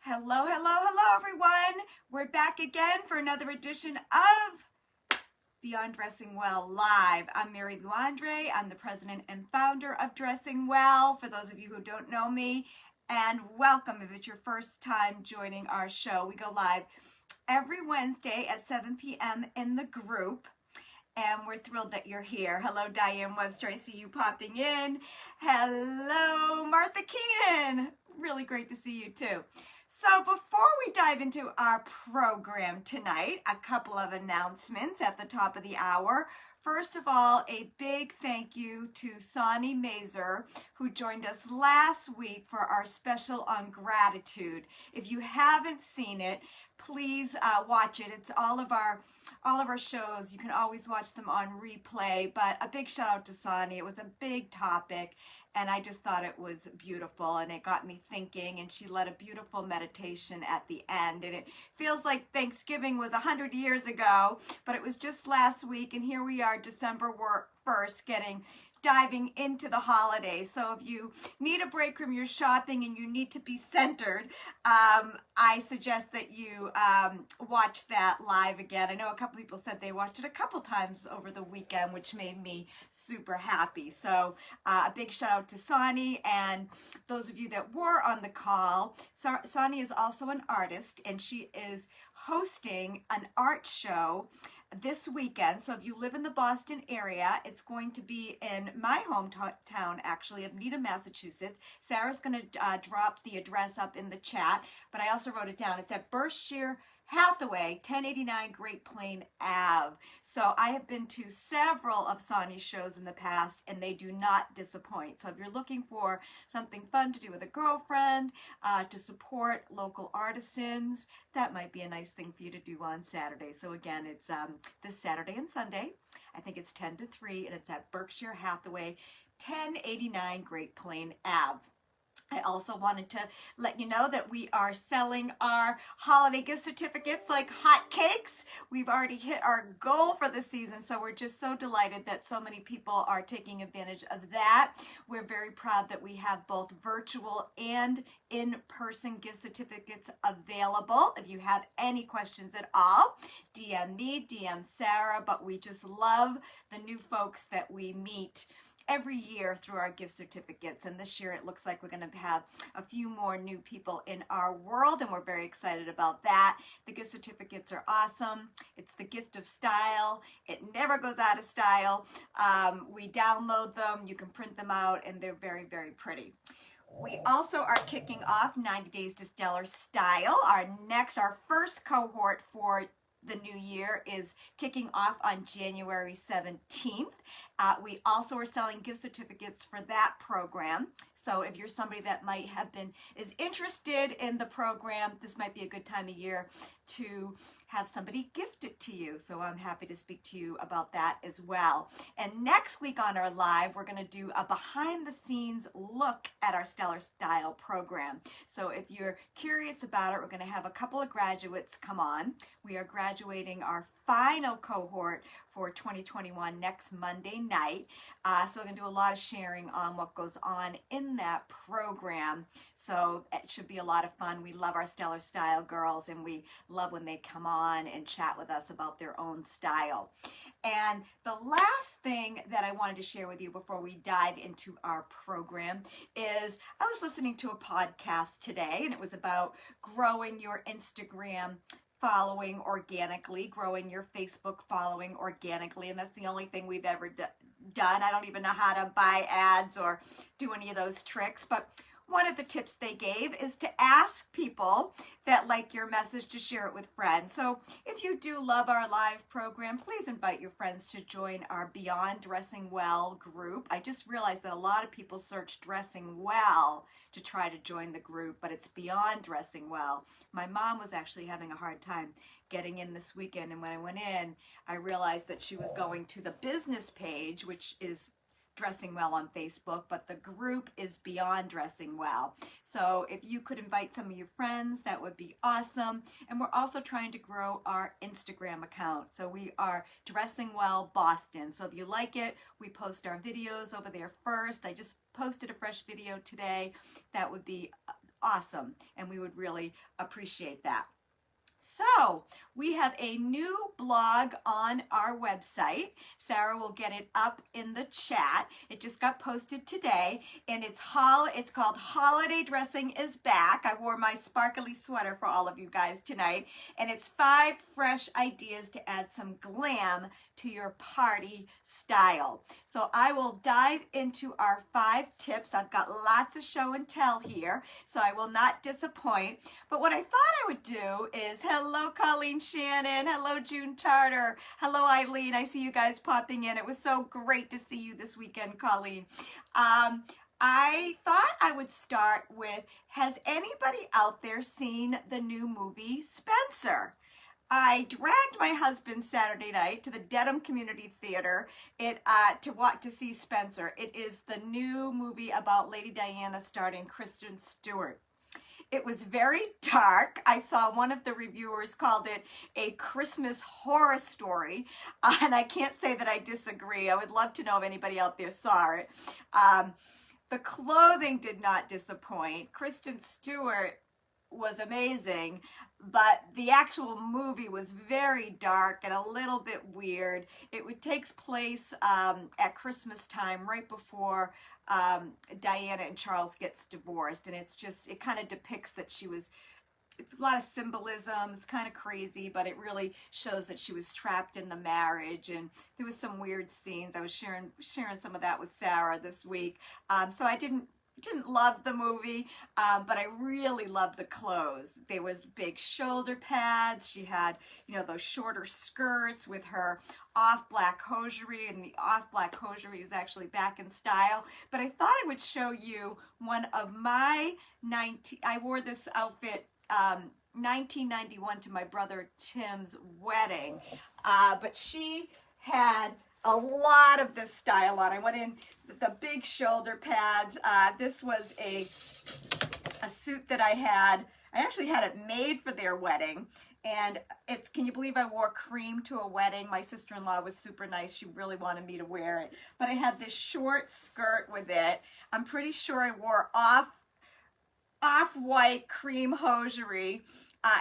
Hello, hello, hello, everyone. We're back again for another edition of Beyond Dressing Well Live. I'm Mary Lou Andre. I'm the president and founder of Dressing Well, for those of you who don't know me. And welcome if it's your first time joining our show. We go live every Wednesday at 7 p.m. in the group. And we're thrilled that you're here. Hello, Diane Webster. I see you popping in. Hello, Martha Keenan. Really great to see you too. So before we dive into our program tonight, a couple of announcements at the top of the hour. First of all, a big thank you to Sonny Mazer, who joined us last week for our special on gratitude. If you haven't seen it, please watch it. It's all of our shows. You can always watch them on replay, but a big shout out to Sonny. It was a big topic, and I just thought it was beautiful, and it got me thinking, and she led a beautiful meditation at the end, and it feels like Thanksgiving was 100 years ago, but it was just last week, and here we are, December 1st, diving into the holidays. So if you need a break from your shopping and you need to be centered, I suggest that you watch that live again. I know a couple people said they watched it a couple times over the weekend, which made me super happy. So a big shout out to Sonny and those of you that were on the call. Sonny is also an artist, and she is hosting an art show this weekend. So if you live in the Boston area, it's going to be in my hometown, actually, of Needham, Massachusetts. Sarah's going to drop the address up in the chat, but I also wrote it down. It's at Berkshire Hathaway, 1089 Great Plain Ave. So I have been to several of Sonny's shows in the past, and they do not disappoint. So if you're looking for something fun to do with a girlfriend, to support local artisans, that might be a nice thing for you to do on Saturday. So again, it's this Saturday and Sunday. I think it's 10 to 3, and it's at Berkshire Hathaway, 1089 Great Plain Ave. I also wanted to let you know that we are selling our holiday gift certificates like hotcakes. We've already hit our goal for the season, so we're just so delighted that so many people are taking advantage of that. We're very proud that we have both virtual and in-person gift certificates available. If you have any questions at all, DM me, DM Sarah, but we just love the new folks that we meet every year through our gift certificates, and this year it looks like we're going to have a few more new people in our world, and we're very excited about that. The gift certificates are awesome. It's the gift of style. It never goes out of style. We download them, you can print them out, and they're very, very pretty. We also are kicking off 90 Days to Stellar Style. Our first cohort for the new year is kicking off on January 17th. We also are selling gift certificates for that program. So if you're somebody that is interested in the program, this might be a good time of year to have somebody gift it to you. So I'm happy to speak to you about that as well. And next week on our live, we're going to do a behind the scenes look at our Stellar Style program. So if you're curious about it, we're going to have a couple of graduates come on. We are graduating our final cohort for 2021 next Monday night. So we're going to do a lot of sharing on what goes on in that program. So it should be a lot of fun. We love our Stellar Style girls, and we love when they come on and chat with us about their own style. And the last thing that I wanted to share with you before we dive into our program is I was listening to a podcast today, and it was about growing your Instagram following organically, growing your Facebook following organically, and that's the only thing we've ever done. I don't even know how to buy ads or do any of those tricks, but one of the tips they gave is to ask people that like your message to share it with friends. So if you do love our live program, please invite your friends to join our Beyond Dressing Well group. I just realized that a lot of people search Dressing Well to try to join the group, but it's Beyond Dressing Well. My mom was actually having a hard time getting in this weekend, and when I went in, I realized that she was going to the business page, which is Dressing Well on Facebook, but the group is Beyond Dressing Well. So if you could invite some of your friends, that would be awesome. And we're also trying to grow our Instagram account. So we are Dressing Well Boston. So if you like it, we post our videos over there first. I just posted a fresh video today. That would be awesome, and we would really appreciate that. So we have a new blog on our website. Sarah will get it up in the chat. It just got posted today, and it's called Holiday Dressing is Back. I wore my sparkly sweater for all of you guys tonight, and it's 5 fresh ideas to add some glam to your party style. So I will dive into our 5 tips. I've got lots of show and tell here, so I will not disappoint. But what I thought I would do is, hello Colleen Shannon, hello June Tarter, hello Eileen, I see you guys popping in. It was so great to see you this weekend, Colleen. I thought I would start with, has anybody out there seen the new movie Spencer? I dragged my husband Saturday night to the Dedham Community Theater to see Spencer. It is the new movie about Lady Diana starring Kristen Stewart. It was very dark. I saw one of the reviewers called it a Christmas horror story, and I can't say that I disagree. I would love to know if anybody out there saw it. The clothing did not disappoint. Kristen Stewart was amazing, but the actual movie was very dark and a little bit weird. It takes place at Christmas time, right before Diana and Charles gets divorced, and it kind of depicts that it's a lot of symbolism. It's kind of crazy, but it really shows that she was trapped in the marriage, and there was some weird scenes. I was sharing some of that with Sarah this week. So I didn't love the movie, but I really loved the clothes. There was big shoulder pads. She had, those shorter skirts with her off black hosiery, and the off black hosiery is actually back in style. But I thought I would show you one of my I wore this outfit 1991 to my brother Tim's wedding, but she had a lot of this style on. I went in the big shoulder pads. This was a suit that I had. I actually had it made for their wedding, and can you believe I wore cream to a wedding? My sister-in-law was super nice. She really wanted me to wear it, but I had this short skirt with it. I'm pretty sure I wore off-white cream hosiery,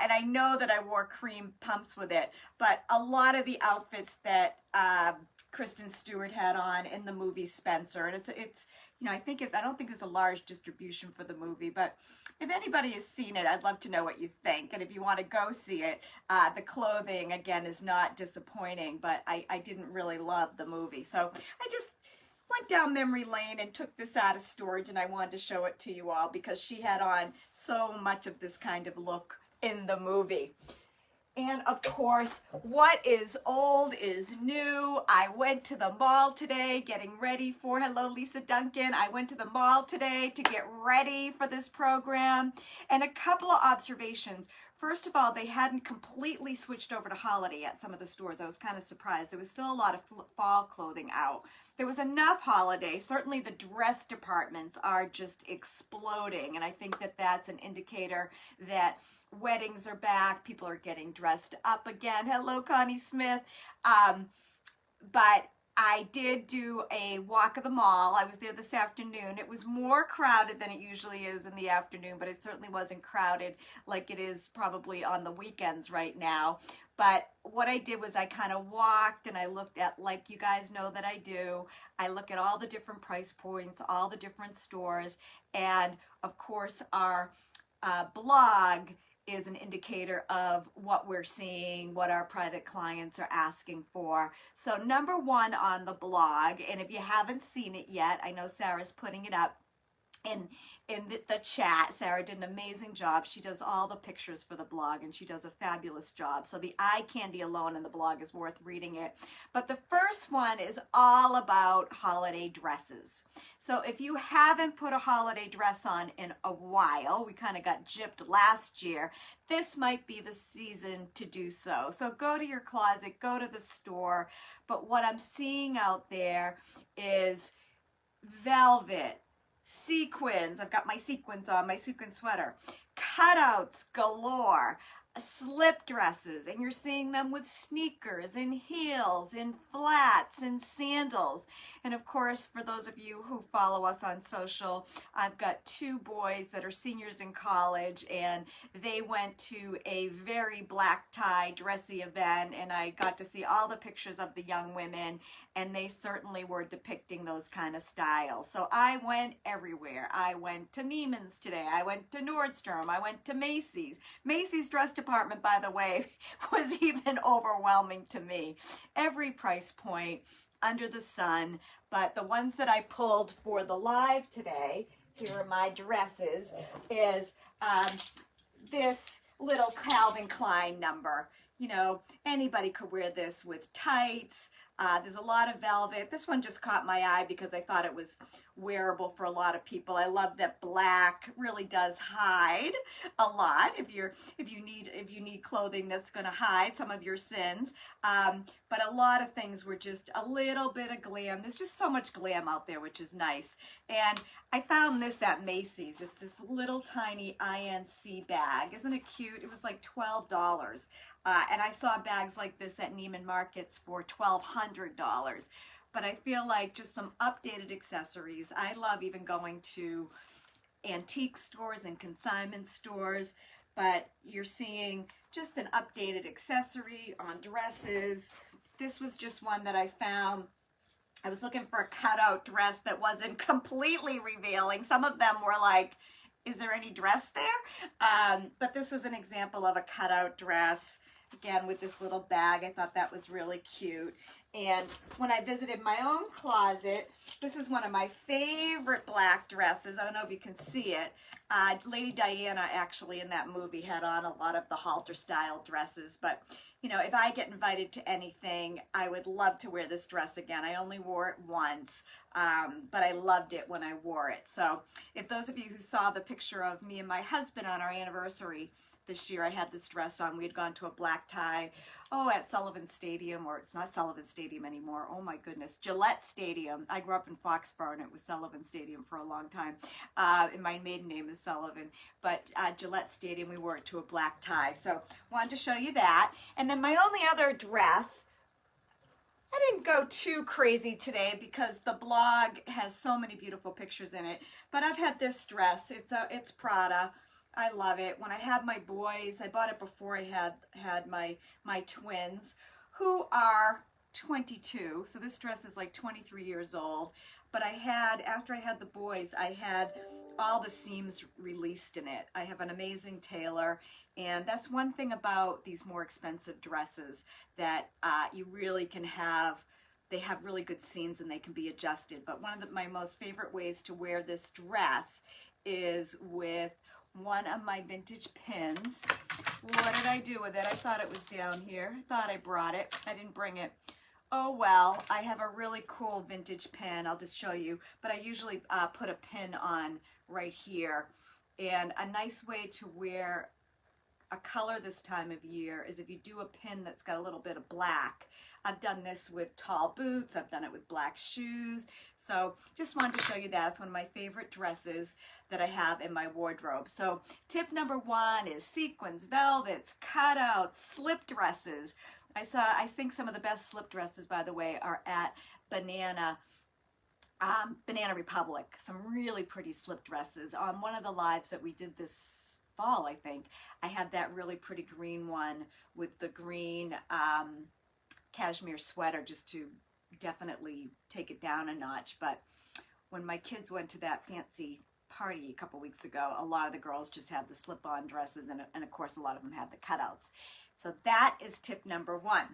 and I know that I wore cream pumps with it, but a lot of the outfits that Kristen Stewart had on in the movie Spencer, and it's I don't think it's a large distribution for the movie, but if anybody has seen it, I'd love to know what you think. And if you want to go see it, the clothing again is not disappointing, but I didn't really love the movie, so I just went down memory lane and took this out of storage, and I wanted to show it to you all because she had on so much of this kind of look in the movie. And of course, what is old is new. I went to the mall today getting ready for, hello Lisa Duncan, I went to the mall today to get ready for this program. And a couple of observations. First of all, they hadn't completely switched over to holiday at some of the stores. I was kind of surprised. There was still a lot of fall clothing out. There was enough holiday. Certainly the dress departments are just exploding, and I think that that's an indicator that weddings are back. People are getting dressed up again. Hello, Connie Smith. But I did do a walk of the mall. I was there this afternoon. It was more crowded than it usually is in the afternoon, but it certainly wasn't crowded like it is probably on the weekends right now. But what I did was I kind of walked and I looked at, like you guys know that I do, I look at all the different price points, all the different stores, and of course our blog is an indicator of what we're seeing, what our private clients are asking for. So number 1 on the blog, and if you haven't seen it yet, I know Sarah's putting it up in the chat. Sarah did an amazing job. She does all the pictures for the blog, and she does a fabulous job. So the eye candy alone in the blog is worth reading it. But the first one is all about holiday dresses. So if you haven't put a holiday dress on in a while, we kind of got gypped last year, this might be the season to do so. So go to your closet, go to the store. But what I'm seeing out there is velvet, sequins. I've got my sequins on, my sequin sweater, cutouts galore, slip dresses, and you're seeing them with sneakers and heels and flats and sandals. And of course, for those of you who follow us on social, I've got two boys that are seniors in college, and they went to a very black tie dressy event, and I got to see all the pictures of the young women, and they certainly were depicting those kind of styles. So I went everywhere. I went to Neiman's today. I went to Nordstrom. I went to Macy's. Macy's dress department, by the way, was even overwhelming to me. Every price point under the sun, but the ones that I pulled for the live today, here are my dresses, is this little Calvin Klein number. You know, anybody could wear this with tights. There's a lot of velvet. This one just caught my eye because I thought it was wearable for a lot of people. I love that black really does hide a lot if you need clothing that's going to hide some of your sins. But a lot of things were just a little bit of glam. There's just so much glam out there, which is nice. And I found this at Macy's. It's this little tiny INC bag. Isn't it cute? It was like $12. And I saw bags like this at Neiman Marcus for $1,200. But I feel like just some updated accessories. I love even going to antique stores and consignment stores, but you're seeing just an updated accessory on dresses. This was just one that I found. I was looking for a cutout dress that wasn't completely revealing. Some of them were like, is there any dress there? But this was an example of a cutout dress. Again, with this little bag, I thought that was really cute. And when I visited my own closet, this is one of my favorite black dresses. I don't know if you can see it. Lady Diana, actually, in that movie, had on a lot of the halter-style dresses. But, you know, if I get invited to anything, I would love to wear this dress again. I only wore it once, but I loved it when I wore it. So if those of you who saw the picture of me and my husband on our anniversary this year, I had this dress on. We had gone to a black tie, at Sullivan Stadium, or it's not Sullivan Stadium anymore. Oh my goodness, Gillette Stadium. I grew up in Foxborough, and it was Sullivan Stadium for a long time. And my maiden name is Sullivan, but Gillette Stadium, we wore it to a black tie. So wanted to show you that. And then my only other dress, I didn't go too crazy today because the blog has so many beautiful pictures in it, but I've had this dress. It's Prada. I love it. When I had my boys, I bought it before I had my twins, who are 22. So this dress is like 23 years old. But after I had the boys, I had all the seams released in it. I have an amazing tailor, and that's one thing about these more expensive dresses, that you really can have. They have really good seams and they can be adjusted. But one of my most favorite ways to wear this dress is with one of my vintage pins. What did I do with it? I thought it was down here. I thought I brought it. I didn't bring it. Oh well, I have a really cool vintage pin. I'll just show you. But I usually put a pin on right here. And a nice way to wear a color this time of year is if you do a pin that's got a little bit of black. I've done this with tall boots. I've done it with black shoes. So just wanted to show you that. It's one of my favorite dresses that I have in my wardrobe. So tip number one is sequins, velvets, cutouts, slip dresses. I think some of the best slip dresses, by the way, are at Banana Republic. Some really pretty slip dresses. On one of the lives that we did this fall, I think, I had that really pretty green one with the green cashmere sweater, just to definitely take it down a notch. But when my kids went to that fancy party a couple weeks ago, a lot of the girls just had the slip-on dresses, and of course a lot of them had the cutouts. So that is tip number one.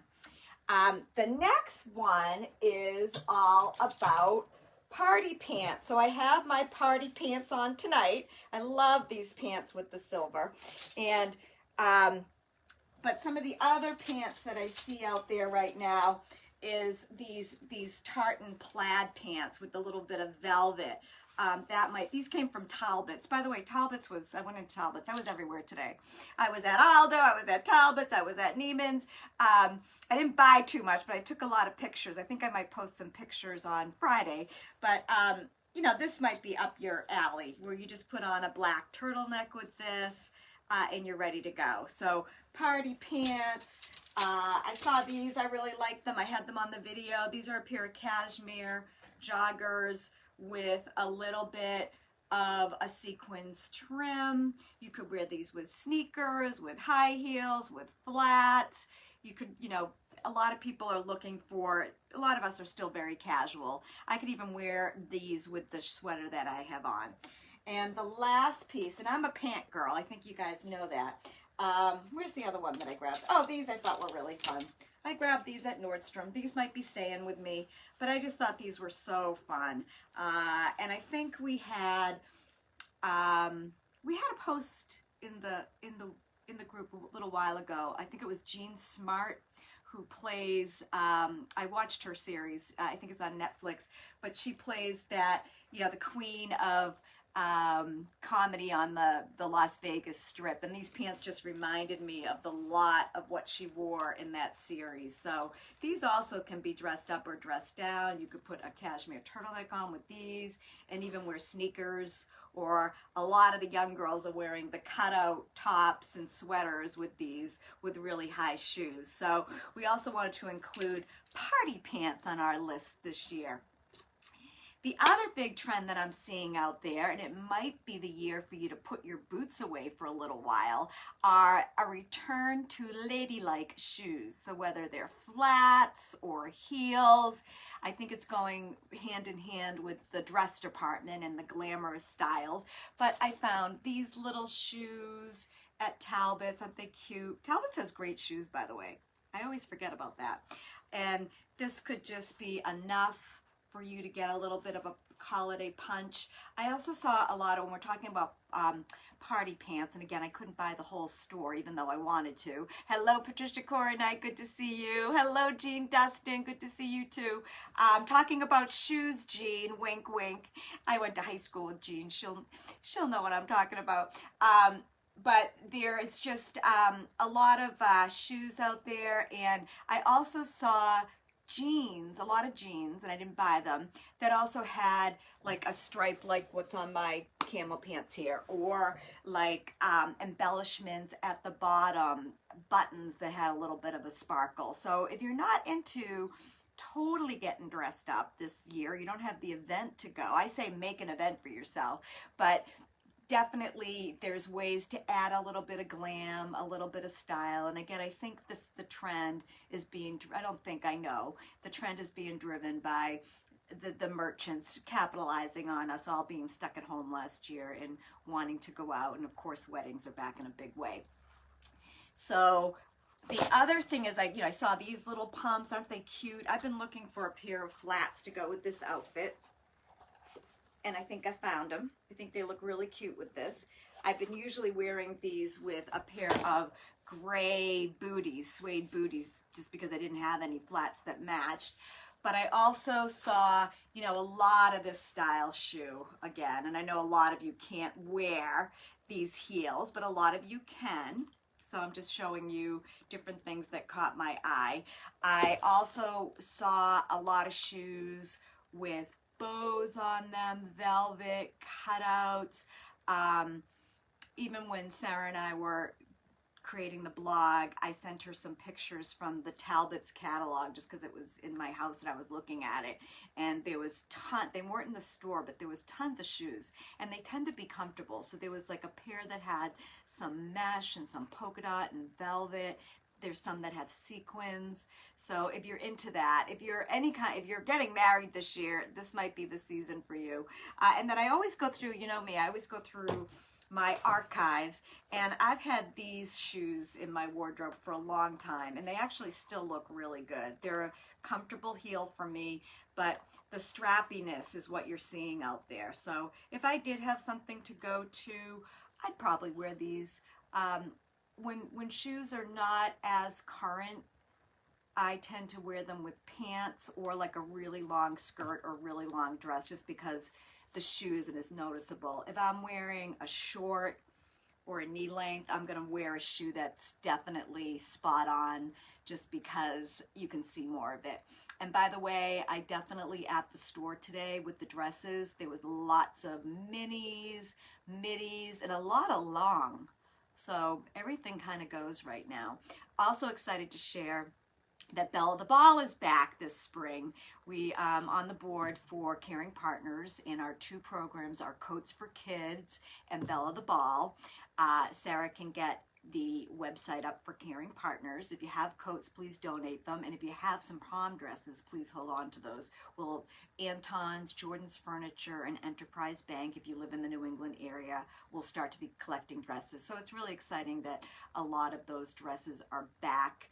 The next one is all about party pants. So I have my party pants on tonight. I love these pants with the silver. And but some of the other pants that I see out there right now is these tartan plaid pants with a little bit of velvet. These came from Talbot's. By the way, I went into Talbot's. I was everywhere today. I was at Aldo, I was at Talbot's, I was at Neiman's. I didn't buy too much, but I took a lot of pictures. I think I might post some pictures on Friday. But, you know, this might be up your alley, where you just put on a black turtleneck with this. and you're ready to go. So party pants. I saw these. I really like them. I had them on the video. These are a pair of cashmere joggers with a little bit of a sequins trim. You could wear these with sneakers, with high heels, with flats. You could, you know, a lot of people are looking for, a lot of us are still very casual. I could even wear these with the sweater that I have on. And the last piece, and I'm a pant girl, I think you guys know that. Where's the other one that I grabbed? Oh, these I thought were really fun. I grabbed these at Nordstrom. These might be staying with me, but I just thought these were so fun. And I think we had a post in the group a little while ago. I think it was Jean Smart who plays, I watched her series, I think it's on Netflix, but she plays that, you know, the queen of comedy on the Las Vegas Strip, and these pants just reminded me of the lot of what she wore in that series. So these also can be dressed up or dressed down. You could put a cashmere turtleneck on with these and even wear sneakers, or a lot of the young girls are wearing the cutout tops and sweaters with these with really high shoes. So we also wanted to include party pants on our list this year. The other big trend that I'm seeing out there, and it might be the year for you to put your boots away for a little while, are a return to ladylike shoes. So whether they're flats or heels, I think it's going hand in hand with the dress department and the glamorous styles. But I found these little shoes at Talbot's. Aren't they cute? Talbot's has great shoes, by the way. I always forget about that. And this could just be enough for you to get a little bit of a holiday punch. I also saw a lot of, when we're talking about party pants, and again, I couldn't buy the whole store even though I wanted to. Hello, Patricia Coronite, good to see you. Hello, Jean Dustin, good to see you too. Talking about shoes, Jean, wink, wink. I went to high school with Jean. She'll know what I'm talking about. But there is just a lot of shoes out there, and I also saw jeans, a lot of jeans, and I didn't buy them, that also had like a stripe like what's on my camel pants here, or like embellishments at the bottom, buttons that had a little bit of a sparkle. So if you're not into totally getting dressed up this year, you don't have the event to go, I say make an event for yourself, but definitely there's ways to add a little bit of glam, a little bit of style. And again, I think the trend is being, I know, the trend is being driven by the merchants capitalizing on us all being stuck at home last year and wanting to go out. And of course, weddings are back in a big way. So the other thing is, I saw these little pumps. Aren't they cute? I've been looking for a pair of flats to go with this outfit, and I think I found them. I think they look really cute with this. I've been usually wearing these with a pair of gray booties, suede booties, just because I didn't have any flats that matched. But I also saw, a lot of this style shoe again, and I know a lot of you can't wear these heels, but a lot of you can. So I'm just showing you different things that caught my eye. I also saw a lot of shoes with bows on them, velvet, cutouts. Even when Sarah and I were creating the blog, I sent her some pictures from the Talbot's catalog just because it was in my house and I was looking at it. And there was they weren't in the store, but there was tons of shoes, and they tend to be comfortable. So there was like a pair that had some mesh and some polka dot and velvet. There's some that have sequins. So if you're into that, if you're getting married this year, this might be the season for you. And then I always go through, you know me, I always go through my archives, and I've had these shoes in my wardrobe for a long time, and they actually still look really good. They're a comfortable heel for me, but the strappiness is what you're seeing out there. So if I did have something to go to, I'd probably wear these. When shoes are not as current, I tend to wear them with pants or like a really long skirt or really long dress, just because the shoe isn't as noticeable. If I'm wearing a short or a knee length, I'm gonna wear a shoe that's definitely spot on, just because you can see more of it. And by the way, I definitely at the store today with the dresses, there was lots of minis, middies, and a lot of long So everything kind of goes right now. Also excited to share that Bella the Ball is back this spring. We on the board for Caring Partners, and our two programs are Coats for Kids and Bella the Ball. Sarah can get the website up for Caring Partners. If you have coats, please donate them. And if you have some prom dresses, please hold on to those. Well, Anton's, Jordan's Furniture, and Enterprise Bank, if you live in the New England area, will start to be collecting dresses. So it's really exciting that a lot of those dresses are back.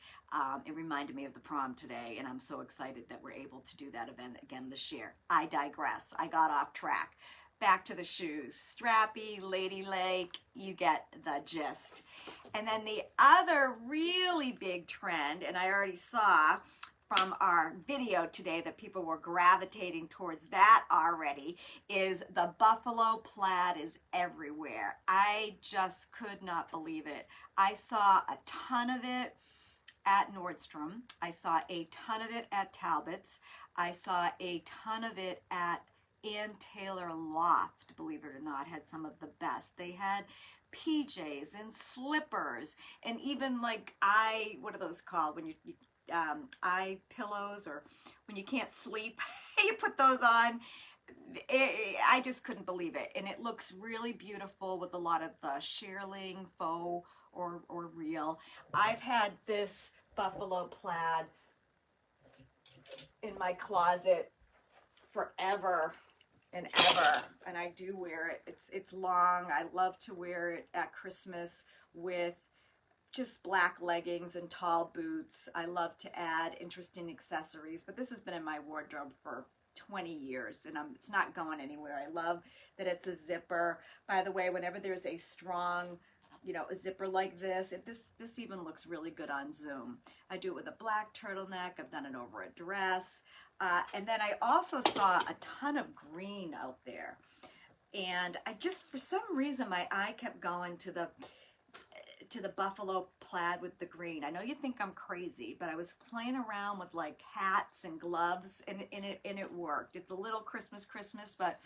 It reminded me of the prom today, and I'm so excited that we're able to do that event again this year. I digress. I got off track. Back to the shoes. Strappy, ladylike, you get the gist. And then the other really big trend, and I already saw from our video today that people were gravitating towards that already, is the buffalo plaid is everywhere. I just could not believe it. I saw a ton of it at Nordstrom. I saw a ton of it at Talbot's. I saw a ton of it at Ann Taylor Loft, believe it or not, had some of the best. They had PJs and slippers, and even like what are those called when you eye pillows, or when you can't sleep, you put those on. I just couldn't believe it, and it looks really beautiful with a lot of the shearling, faux or real. I've had this buffalo plaid in my closet forever and ever, and I do wear it. It's long. I love to wear it at Christmas with just black leggings and tall boots. I love to add interesting accessories, but this has been in my wardrobe for 20 years, and it's not going anywhere. I love that it's a zipper. By the way, whenever there's a strong, a zipper like this, this even looks really good on Zoom. I do it with a black turtleneck. I've done it over a dress. And then I also saw a ton of green out there. And I just, for some reason, my eye kept going to the buffalo plaid with the green. I know you think I'm crazy, but I was playing around with like hats and gloves, and it worked. It's a little Christmas, but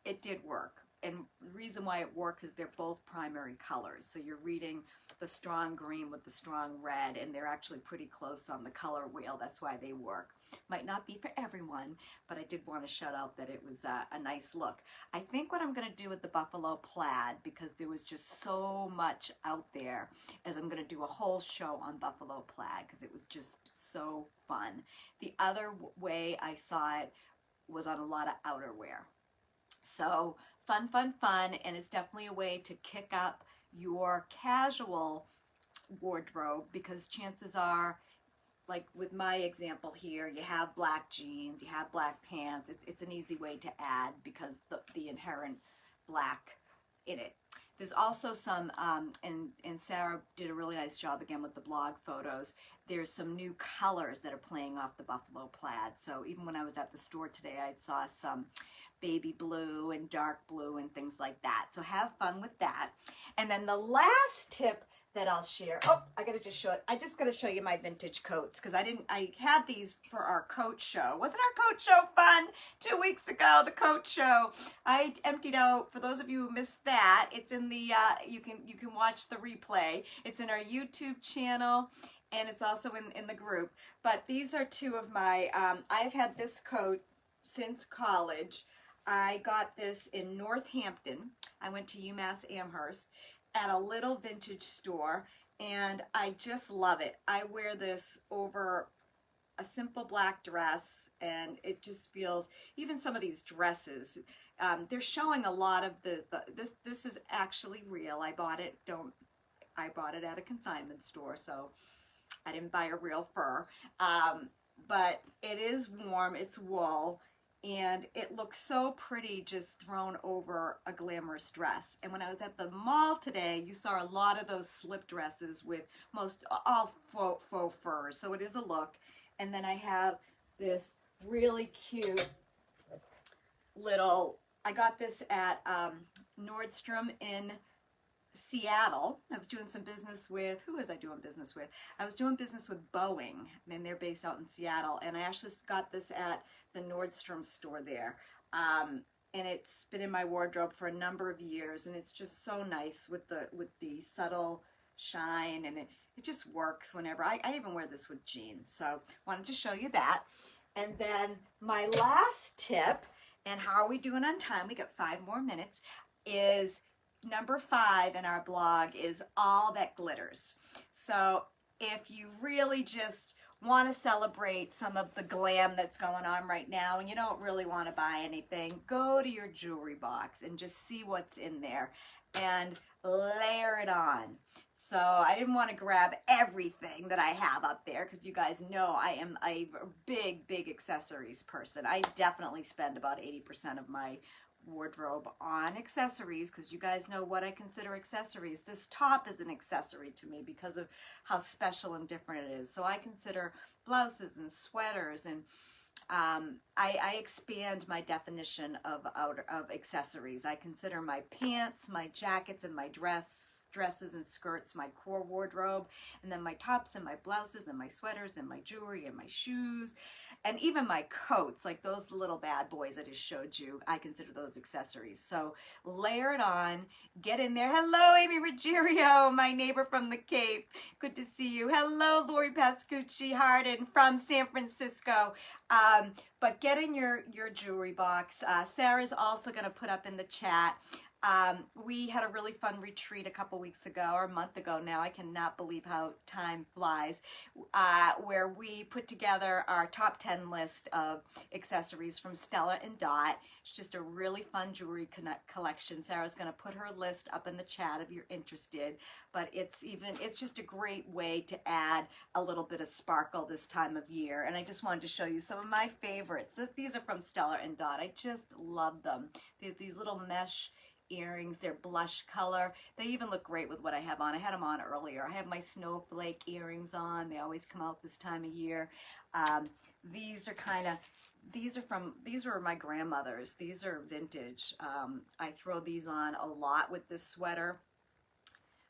it did work. And the reason why it works is they're both primary colors. So you're reading the strong green with the strong red, and they're actually pretty close on the color wheel. That's why they work. Might not be for everyone, but I did want to shout out that it was a nice look. I think what I'm going to do with the buffalo plaid, because there was just so much out there, is I'm going to do a whole show on buffalo plaid because it was just so fun. The other way I saw it was on a lot of outerwear. So fun, and it's definitely a way to kick up your casual wardrobe, because chances are, like with my example here, you have black jeans, you have black pants. It's an easy way to add because the inherent black in it. There's also some, and Sarah did a really nice job again with the blog photos. There's some new colors that are playing off the buffalo plaid. So even when I was at the store today, I saw some baby blue and dark blue and things like that. So have fun with that. And then the last tip that I'll share. Oh, I just gotta show you my vintage coats, because I had these for our coat show. Wasn't our coat show fun 2 weeks ago? The coat show. I emptied out, for those of you who missed that, it's in the, you can watch the replay. It's in our YouTube channel, and it's also in the group. But these are two of my, I've had this coat since college. I got this in Northampton. I went to UMass Amherst at a little vintage store, and I just love it. I wear this over a simple black dress, and it just feels, even some of these dresses, they're showing a lot of this is actually real. I bought it at a consignment store, so I didn't buy a real fur, but it is warm, it's wool, and it looks so pretty just thrown over a glamorous dress. And when I was at the mall today, you saw a lot of those slip dresses with all faux furs, so it is a look. And then I have this really cute little, I got this at Nordstrom in Seattle. I was doing some business with, who was I doing business with? I was doing business with Boeing, and they're based out in Seattle, and I actually got this at the Nordstrom store there. and it's been in my wardrobe for a number of years, and it's just so nice with the subtle shine, and it just works whenever. I even wear this with jeans, so wanted to show you that. And then my last tip, and how are we doing on time? We got 5 more minutes, is number 5 in our blog is all that glitters. So if you really just want to celebrate some of the glam that's going on right now and you don't really want to buy anything, go to your jewelry box and just see what's in there and layer it on. So I didn't want to grab everything that I have up there because you guys know I am a big accessories person. I definitely spend about 80% of my wardrobe on accessories because you guys know what I consider accessories. This top is an accessory to me because of how special and different it is. So I consider blouses and sweaters, and I expand my definition of accessories. I consider my pants, my jackets, and my dresses and skirts my core wardrobe, and then my tops and my blouses and my sweaters and my jewelry and my shoes, and even my coats, like those little bad boys I just showed you, I consider those accessories. So layer it on, get in there. Hello, Amy Ruggiero, my neighbor from the Cape. Good to see you. Hello, Lori Pascucci Harden from San Francisco. But get in your jewelry box. Sarah's also going to put up in the chat. We had a really fun retreat a couple weeks ago, or a month ago now. I cannot believe how time flies, where we put together our top 10 list of accessories from Stella and Dot. It's just a really fun jewelry collection. Sarah's going to put her list up in the chat if you're interested, but it's just a great way to add a little bit of sparkle this time of year. And I just wanted to show you some of my favorites. These are from Stella and Dot. I just love them. They have these little mesh earrings. They're blush color. They even look great with what I have on. I had them on earlier. I have my snowflake earrings on. They always come out this time of year. These were my grandmother's. These are vintage. I throw these on a lot with this sweater.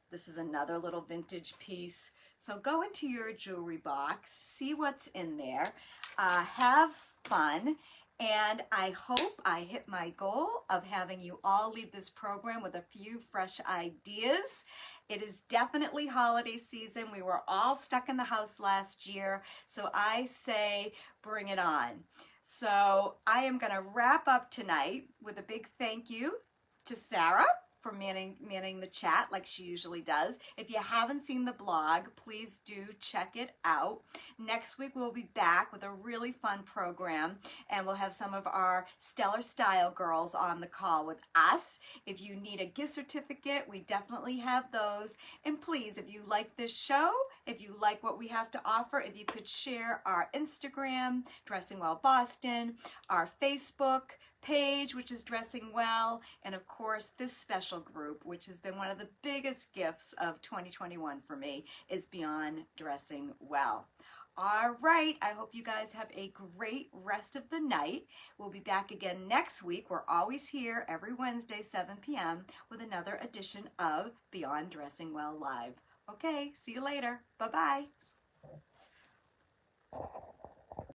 This is another little vintage piece. So go into your jewelry box, see what's in there, have fun. And I hope I hit my goal of having you all leave this program with a few fresh ideas. It is definitely holiday season. We were all stuck in the house last year, so I say bring it on. So I am going to wrap up tonight with a big thank you to Sarah for manning the chat like she usually does. If you haven't seen the blog, please do check it out. Next week we'll be back with a really fun program, and we'll have some of our Stellar Style girls on the call with us. If you need a gift certificate, we definitely have those. And please, if you like this show, if you like what we have to offer, if you could share our Instagram, Dressing Well Boston, our Facebook page, which is Dressing Well, and of course this special group, which has been one of the biggest gifts of 2021 for me, is Beyond Dressing Well. All right, I hope you guys have a great rest of the night. We'll be back again next week. We're always here every Wednesday, 7 p.m. with another edition of Beyond Dressing Well Live. Okay, see you later. Bye-bye.